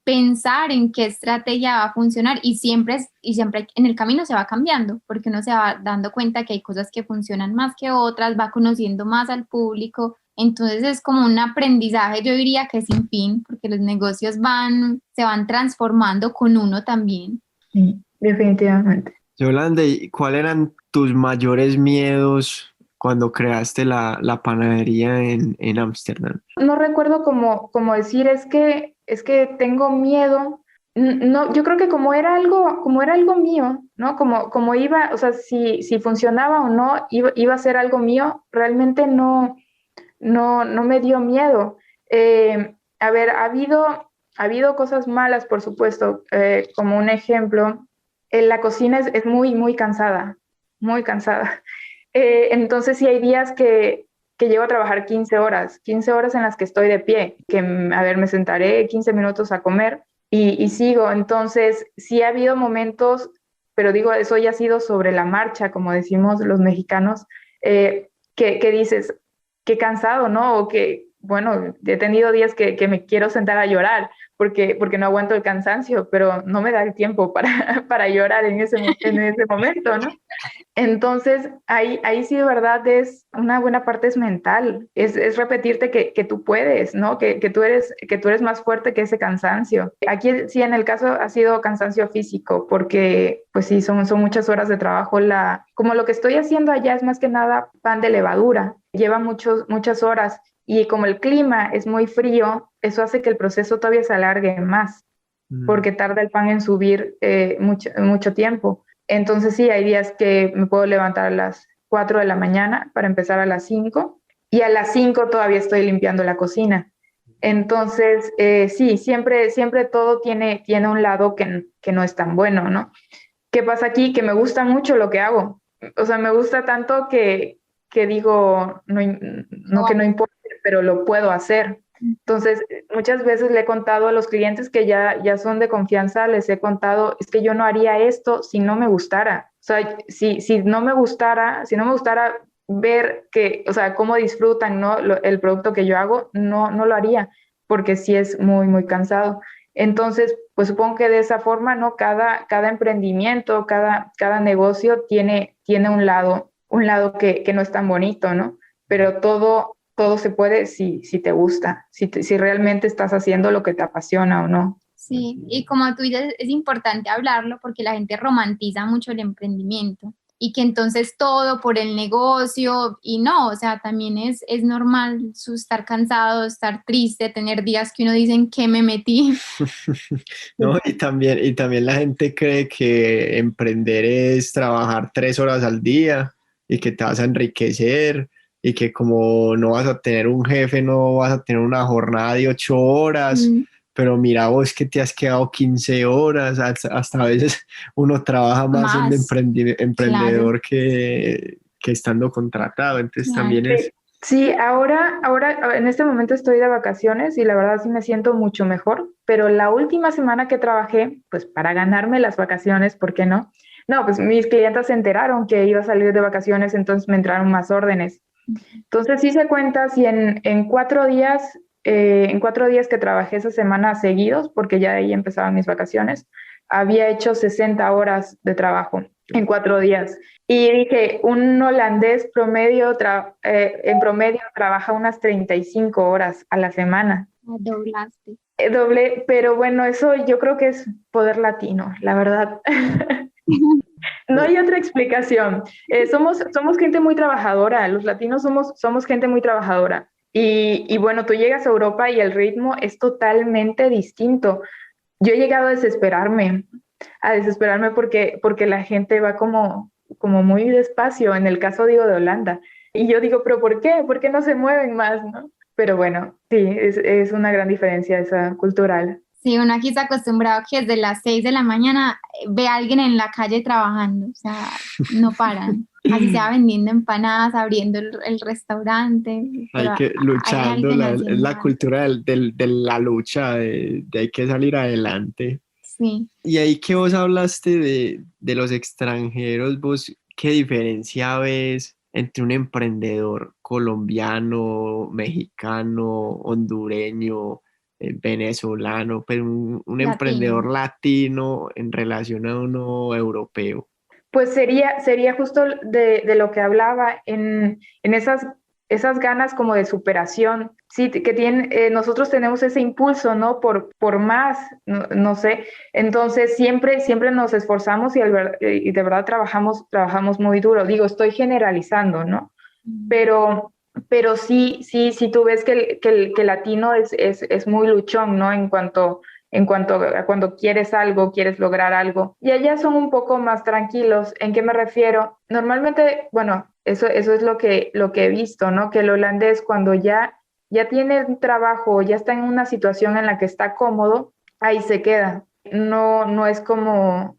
pensar en qué estrategia va a funcionar y siempre en el camino se va cambiando, porque uno se va dando cuenta que hay cosas que funcionan más que otras, va conociendo más al público. Entonces es como un aprendizaje, yo diría que sin fin, porque los negocios se van transformando con uno también. Sí, definitivamente. Yolanda, ¿y cuáles eran tus mayores miedos cuando creaste la panadería en Ámsterdam? No recuerdo cómo decir, es que tengo miedo. No, yo creo que como era algo mío, ¿no? Como iba, o sea, si funcionaba o no, iba a ser algo mío, realmente no me dio miedo. A ver, ha habido cosas malas, por supuesto, como un ejemplo, la cocina es muy, muy cansada, muy cansada. Entonces sí hay días que llego a trabajar 15 horas en las que estoy de pie, que, a ver, me sentaré 15 minutos a comer y sigo. Entonces sí ha habido momentos, pero digo, eso ya ha sido sobre la marcha, como decimos los mexicanos, que dices, qué cansado, ¿no? O que, bueno, he tenido días que me quiero sentar a llorar porque no aguanto el cansancio, pero no me da el tiempo para llorar en ese momento, ¿no? Entonces, ahí sí de verdad es una buena parte es mental, es repetirte que tú puedes, ¿no? Que tú eres más fuerte que ese cansancio. Aquí sí en el caso ha sido cansancio físico, porque pues sí, son muchas horas de trabajo. Como lo que estoy haciendo allá es más que nada pan de levadura, lleva muchas horas y como el clima es muy frío, eso hace que el proceso todavía se alargue más, porque tarda el pan en subir mucho tiempo. Entonces sí, hay días que me puedo levantar a las 4 de la mañana para empezar a las 5 y a las 5 todavía estoy limpiando la cocina. Entonces, sí, siempre todo tiene un lado que no es tan bueno, ¿no? ¿Qué pasa aquí? Que me gusta mucho lo que hago. O sea, me gusta tanto que digo, no que no importa, pero lo puedo hacer. Entonces, muchas veces le he contado a los clientes que ya son de confianza, les he contado, es que yo no haría esto si no me gustara. O sea, si no me gustara ver o sea, cómo disfrutan, ¿no?, el producto que yo hago, no lo haría, porque sí es muy, muy cansado. Entonces, pues supongo que de esa forma, ¿no? Cada emprendimiento, cada negocio tiene un lado que no es tan bonito, ¿no? Pero todo se puede si te gusta, si realmente estás haciendo lo que te apasiona o no. Sí, y como tú dices, es importante hablarlo porque la gente romantiza mucho el emprendimiento y que entonces todo por el negocio y no, o sea, también es normal estar cansado, estar triste, tener días que uno dice ¿en qué me metí? No, y también la gente cree que emprender es trabajar 3 horas al día y que te vas a enriquecer y que como no vas a tener un jefe, no vas a tener una jornada de 8 horas, pero mira vos que te has quedado 15 horas, hasta a veces uno trabaja más siendo Más, emprendedor claro. que estando contratado, entonces Claro. también es... Sí, ahora en este momento estoy de vacaciones y la verdad sí me siento mucho mejor, pero la última semana que trabajé, pues para ganarme las vacaciones, ¿por qué no? No, pues mis clientes se enteraron que iba a salir de vacaciones, entonces me entraron más órdenes. Entonces sí se cuenta si en 4 días que trabajé esa semana seguidos, porque ya de ahí empezaban mis vacaciones, había hecho 60 horas de trabajo en 4 días. Y dije, un holandés en promedio trabaja unas 35 horas a la semana. Doblaste. Doble, pero bueno, eso yo creo que es poder latino, la verdad. No hay otra explicación. Somos gente muy trabajadora, los latinos somos gente muy trabajadora. Y bueno, tú llegas a Europa y el ritmo es totalmente distinto. Yo he llegado a desesperarme porque la gente va como muy despacio, en el caso digo de Holanda. Y yo digo, pero ¿por qué? ¿Por qué no se mueven más, no? Pero bueno, sí, es una gran diferencia esa cultural. Sí, uno aquí está acostumbrado que desde las 6 de la mañana ve a alguien en la calle trabajando, o sea, no paran. Así sea vendiendo empanadas, abriendo el restaurante, pero Hay que hay luchando, alguien es haciendo la algo. cultura de la lucha, de hay que salir adelante. Sí. Y ahí que vos hablaste de los extranjeros, vos, ¿qué diferencia ves entre un emprendedor colombiano, mexicano, hondureño, venezolano, pero un emprendedor Latino. latino en relación a uno europeo? Pues sería justo de lo que hablaba en esas ganas como de superación, sí, que nosotros tenemos ese impulso, ¿no? Por más, no sé. Entonces siempre nos esforzamos y de verdad trabajamos muy duro. Digo, estoy generalizando, ¿no? Pero, pero sí, tú ves que el latino es muy luchón, ¿no? En cuanto a cuando quieres algo, quieres lograr algo. Y allá son un poco más tranquilos. ¿En qué me refiero? Normalmente, bueno, eso es lo que he visto, ¿no? Que el holandés cuando ya tiene un trabajo, ya está en una situación en la que está cómodo, ahí se queda. No es como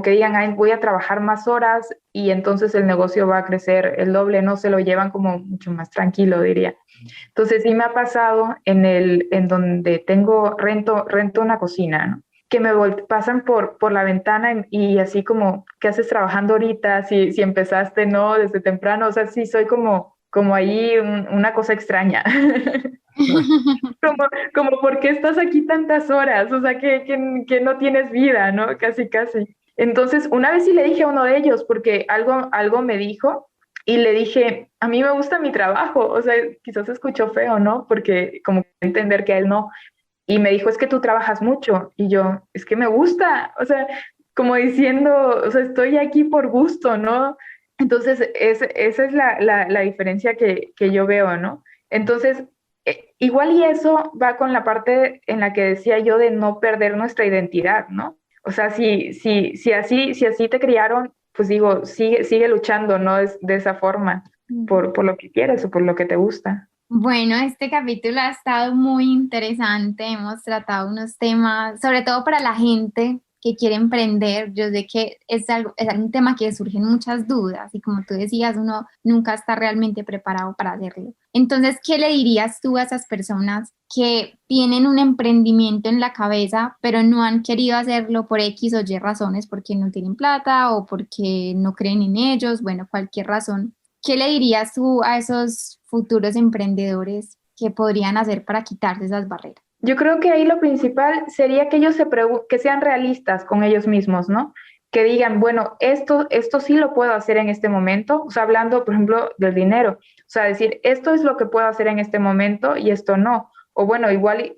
que digan, ay, voy a trabajar más horas y entonces el negocio va a crecer el doble, no se lo llevan como mucho más tranquilo, diría. Entonces sí me ha pasado en donde rento una cocina, ¿no? Que pasan por la ventana y así como, ¿qué haces trabajando ahorita? Si empezaste, ¿no? Desde temprano, o sea, sí soy como ahí una cosa extraña. Como, como, ¿por qué estás aquí tantas horas? O sea, que no tienes vida, ¿no? Casi, casi. Entonces, una vez sí le dije a uno de ellos, porque algo me dijo, y le dije, a mí me gusta mi trabajo, o sea, quizás se escuchó feo, ¿no? Porque como entender que a él no. Y me dijo, es que tú trabajas mucho. Y yo, es que me gusta, o sea, como diciendo, o sea, estoy aquí por gusto, ¿no? Entonces, esa es la diferencia que yo veo, ¿no? Entonces, igual y eso va con la parte en la que decía yo de no perder nuestra identidad, ¿no? O sea, si así te criaron, pues digo, sigue luchando, ¿no? Es de esa forma, por lo que quieres o por lo que te gusta. Bueno, este capítulo ha estado muy interesante. Hemos tratado unos temas, sobre todo para la gente que quiere emprender. Yo sé que es un tema que surgen muchas dudas y como tú decías, uno nunca está realmente preparado para hacerlo. Entonces, ¿qué le dirías tú a esas personas que tienen un emprendimiento en la cabeza, pero no han querido hacerlo por X o Y razones, porque no tienen plata o porque no creen en ellos? Bueno, cualquier razón. ¿Qué le dirías tú a esos futuros emprendedores que podrían hacer para quitarse esas barreras? Yo creo que ahí lo principal sería que que sean realistas con ellos mismos, ¿no? Que digan, bueno, esto sí lo puedo hacer en este momento, o sea, hablando, por ejemplo, del dinero, o sea, decir, esto es lo que puedo hacer en este momento y esto no, o bueno, igual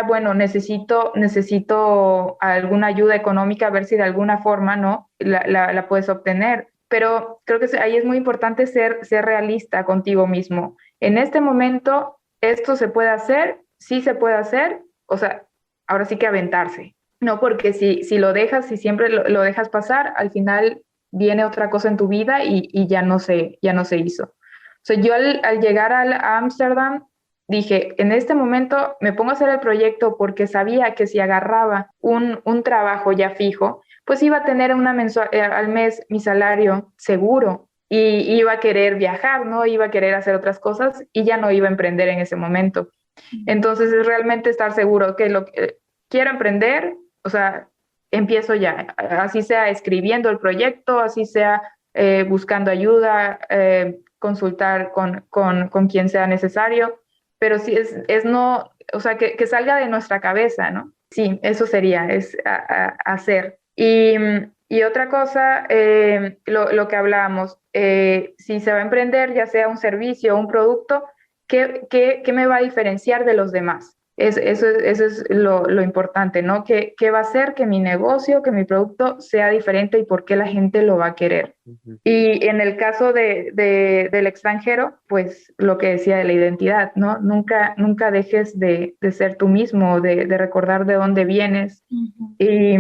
bueno, necesito alguna ayuda económica, a ver si de alguna forma, ¿no? La puedes obtener, pero creo que ahí es muy importante ser realista contigo mismo. En este momento, esto se puede hacer, sí se puede hacer, o sea, ahora sí que aventarse, ¿no? Porque si lo dejas, si siempre lo dejas pasar, al final viene otra cosa en tu vida y ya no se hizo. O sea, yo al llegar a Ámsterdam dije, en este momento me pongo a hacer el proyecto porque sabía que si agarraba un trabajo ya fijo, pues iba a tener al mes mi salario seguro. y iba a querer viajar, ¿no? Iba a querer hacer otras cosas y ya no iba a emprender en ese momento. Entonces es realmente estar seguro que lo que quiero emprender, o sea, empiezo ya, así sea escribiendo el proyecto, así sea buscando ayuda, consultar con quien sea necesario, pero sí es no, o sea, que salga de nuestra cabeza, ¿no? Sí, eso sería, es hacer. Y otra cosa, lo que hablábamos, si se va a emprender, ya sea un servicio o un producto, ¿qué me va a diferenciar de los demás? Eso es lo importante, ¿no? ¿Qué va a hacer que mi negocio, que mi producto sea diferente y por qué la gente lo va a querer? Ujú. Y en el caso del extranjero, pues lo que decía de la identidad, ¿no? Nunca dejes de ser tú mismo, de recordar de dónde vienes y,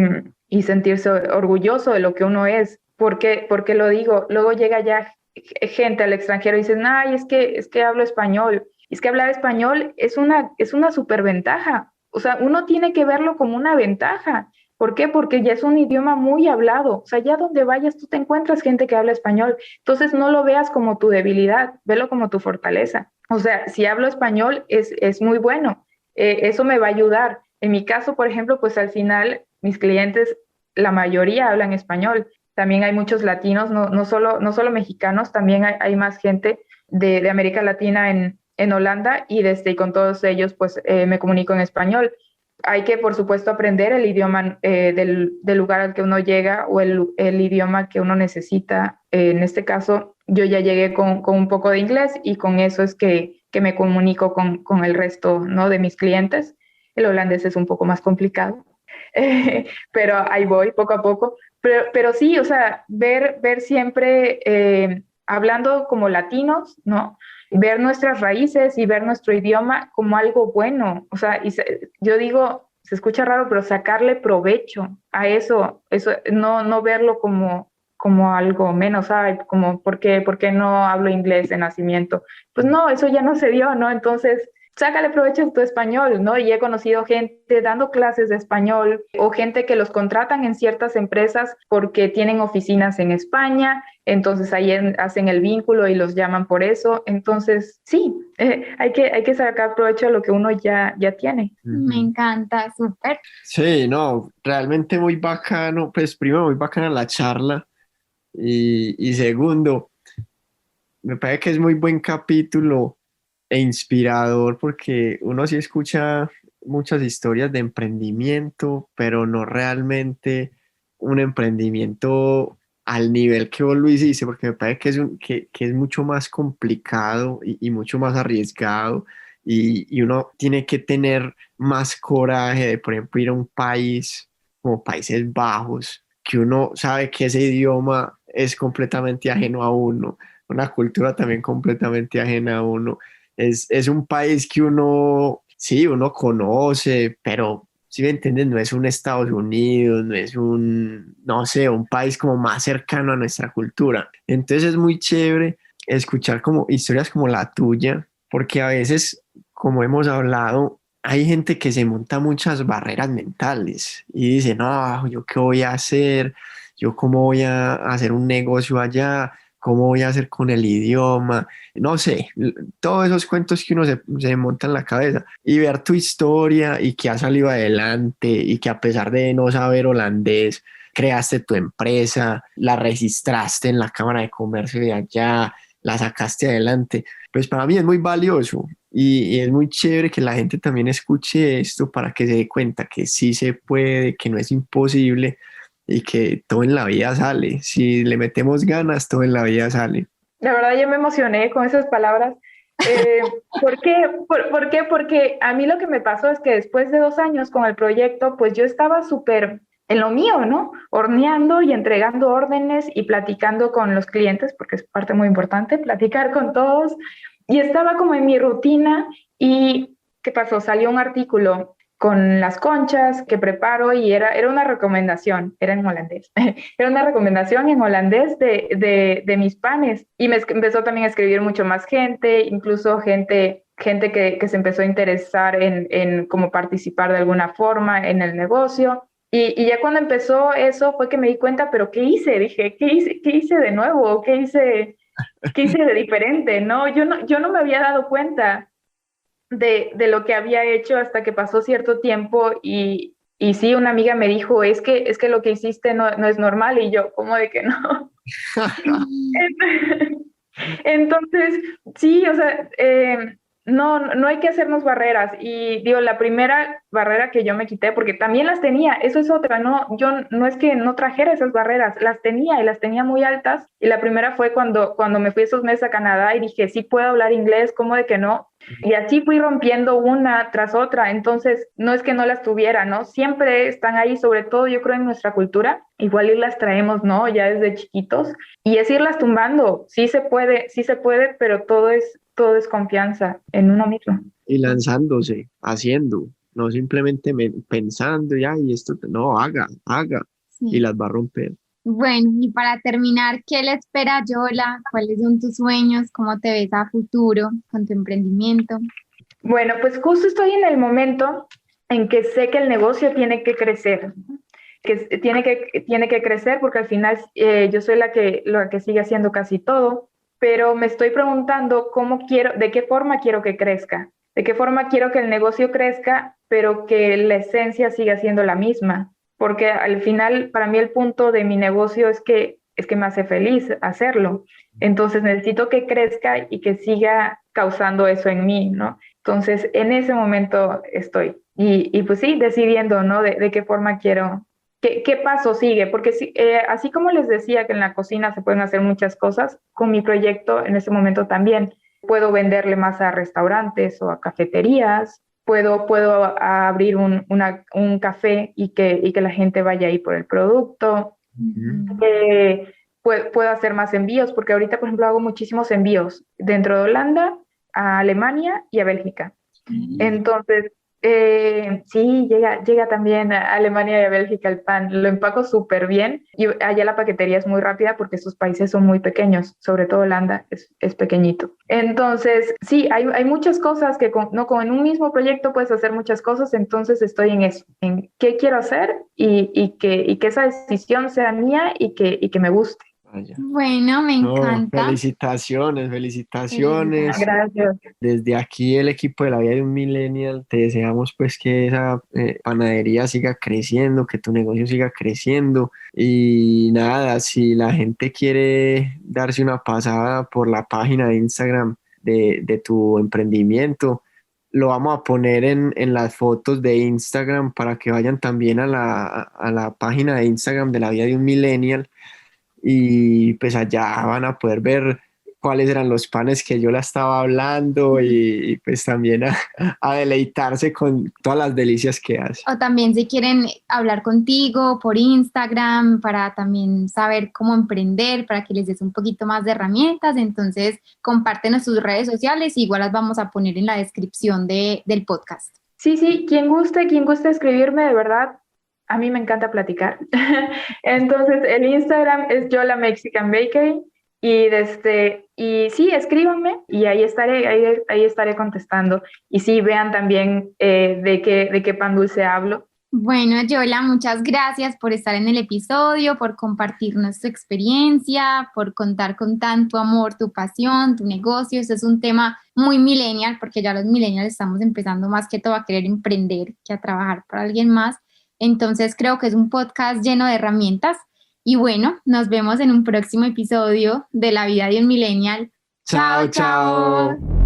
y sentirse orgulloso de lo que uno es. ¿Por qué lo digo? Luego llega ya gente al extranjero y dicen, ay, es que hablo español. Es que hablar español es una superventaja. O sea, uno tiene que verlo como una ventaja. ¿Por qué? Porque ya es un idioma muy hablado. O sea, ya donde vayas tú te encuentras gente que habla español. Entonces no lo veas como tu debilidad, velo como tu fortaleza. O sea, si hablo español es muy bueno. Eso me va a ayudar. En mi caso, por ejemplo, pues al final mis clientes, la mayoría hablan español. También hay muchos latinos, no solo mexicanos, también hay más gente de América Latina en Holanda y con todos ellos pues me comunico en español. Hay que, por supuesto, aprender el idioma del lugar al que uno llega o el idioma que uno necesita. En este caso, yo ya llegué con un poco de inglés y con eso es que me comunico con el resto, ¿no? de mis clientes. El holandés es un poco más complicado, pero ahí voy poco a poco. Pero sí, o sea, ver siempre hablando como latinos, ¿no? Ver nuestras raíces y ver nuestro idioma como algo bueno. O sea, yo digo, se escucha raro, pero sacarle provecho a eso no verlo como algo menos, ay, como, ¿por qué no hablo inglés de nacimiento? Pues no, eso ya no se dio, ¿no? Entonces, sácale provecho a tu español, ¿no? Y he conocido gente dando clases de español o gente que los contratan en ciertas empresas porque tienen oficinas en España, entonces ahí hacen el vínculo y los llaman por eso. Entonces, sí, hay que sacar provecho de lo que uno ya tiene. Me Ujú. encanta, súper. Sí, no, realmente muy bacano, pues primero muy bacana la charla y segundo, me parece que es muy buen capítulo e inspirador porque uno sí escucha muchas historias de emprendimiento, pero no realmente un emprendimiento al nivel que vos lo hiciste, porque me parece que es mucho más complicado y mucho más arriesgado y uno tiene que tener más coraje de, por ejemplo, ir a un país como Países Bajos, que uno sabe que ese idioma es completamente ajeno a uno, una cultura también completamente ajena a uno. Es un país que uno, sí, uno conoce, pero si me entiendes, no es un Estados Unidos, no es un, no sé, un país como más cercano a nuestra cultura. Entonces es muy chévere escuchar como historias como la tuya, porque a veces, como hemos hablado, hay gente que se monta muchas barreras mentales y dice, no, ¿yo qué voy a hacer? ¿Yo cómo voy a hacer un negocio allá? ¿Cómo voy a hacer con el idioma? No sé, todos esos cuentos que uno se monta en la cabeza y ver tu historia y que has salido adelante y que a pesar de no saber holandés, creaste tu empresa, la registraste en la Cámara de Comercio de allá, la sacaste adelante, pues para mí es muy valioso y es muy chévere que la gente también escuche esto para que se dé cuenta que sí se puede, que no es imposible y que todo en la vida sale. Si le metemos ganas, todo en la vida sale. La verdad, yo me emocioné con esas palabras. ¿Por qué? ¿Por qué? Porque a mí lo que me pasó es que después de 2 años con el proyecto, pues yo estaba súper en lo mío, ¿no? Horneando y entregando órdenes y platicando con los clientes, porque es parte muy importante, platicar con todos. Y estaba como en mi rutina y ¿qué pasó? Salió un artículo con las conchas que preparo y era una recomendación, era en holandés, era una recomendación en holandés de mis panes y me empezó también a escribir mucho más gente, incluso gente que se empezó a interesar en cómo participar de alguna forma en el negocio. Y ya cuando empezó eso fue que me di cuenta, pero ¿qué hice? Dije, qué hice de nuevo? ¿Qué hice de diferente? No, yo no me había dado cuenta de lo que había hecho hasta que pasó cierto tiempo y sí, una amiga me dijo, es que lo que hiciste no es normal y yo, ¿cómo de que no? Entonces, sí, o sea, no hay que hacernos barreras. Y digo, la primera barrera que yo me quité, porque también las tenía, eso es otra, ¿no? Yo no es que no trajera esas barreras, las tenía y las tenía muy altas. Y la primera fue cuando me fui esos meses a Canadá y dije, sí puedo hablar inglés, ¿cómo de que no? Y así fui rompiendo una tras otra. Entonces, no es que no las tuviera, ¿no? Siempre están ahí, sobre todo yo creo en nuestra cultura. Igual y las traemos, ¿no? Ya desde chiquitos. Y es irlas tumbando. Sí se puede, pero todo es confianza en uno mismo. Y lanzándose, haciendo, no simplemente pensando ya y esto, no, haga y Sí. las va a romper. Bueno, y para terminar, ¿qué le espera a Yola? ¿Cuáles son tus sueños? ¿Cómo te ves a futuro con tu emprendimiento? Bueno, pues justo estoy en el momento en que sé que el negocio tiene que crecer, tiene que crecer porque al final yo soy la que sigue haciendo casi todo, pero me estoy preguntando de qué forma quiero que crezca, de qué forma quiero que el negocio crezca, pero que la esencia siga siendo la misma, porque al final para mí el punto de mi negocio es que me hace feliz hacerlo. Entonces necesito que crezca y que siga causando eso en mí, ¿no? Entonces, en ese momento estoy. Y pues sí, decidiendo, ¿no? De qué forma quiero, qué paso sigue, porque sí, así como les decía que en la cocina se pueden hacer muchas cosas, con mi proyecto en ese momento también puedo venderle más a restaurantes o a cafeterías, puedo abrir un café y que la gente vaya ahí por el producto. Ujú. Puedo hacer más envíos, porque ahorita, por ejemplo, hago muchísimos envíos dentro de Holanda, a Alemania y a Bélgica. Entonces, sí, llega también a Alemania y a Bélgica el pan. Lo empaco súper bien y allá la paquetería es muy rápida porque esos países son muy pequeños, sobre todo Holanda es pequeñito. Entonces, sí, hay muchas cosas que no, como en un mismo proyecto puedes hacer muchas cosas, entonces estoy en eso, en qué quiero hacer y que esa decisión sea mía y que me guste. Vaya. Bueno, me No, encanta. felicitaciones, felicitaciones. Felicidades. Gracias. Desde aquí el equipo de la vida de un millennial te deseamos pues que esa panadería siga creciendo, que tu negocio siga creciendo y nada, si la gente quiere darse una pasada por la página de Instagram de tu emprendimiento, lo vamos a poner en las fotos de Instagram para que vayan también a a la página de Instagram de la vida de un millennial y pues allá van a poder ver cuáles eran los panes que yo la estaba hablando y, pues también a deleitarse con todas las delicias que hace. O también si quieren hablar contigo por Instagram para también saber cómo emprender, para que les des un poquito más de herramientas, entonces compártenos sus redes sociales, igual las vamos a poner en la descripción del podcast. Sí, sí, quien guste escribirme, de verdad, a mí me encanta platicar. Entonces, el Instagram es Yola Mexican Bakery y sí, escríbanme y ahí estaré contestando. Y sí, vean también de qué pan dulce hablo. Bueno, Yola, muchas gracias por estar en el episodio, por compartirnos tu experiencia, por contar con tanto amor, tu pasión, tu negocio. Este es un tema muy millennial, porque ya los millennials estamos empezando más que todo a querer emprender que a trabajar para alguien más. Entonces creo que es un podcast lleno de herramientas. Y bueno, nos vemos en un próximo episodio de La Vida de un Millennial. Chao, Chao, chao. chao.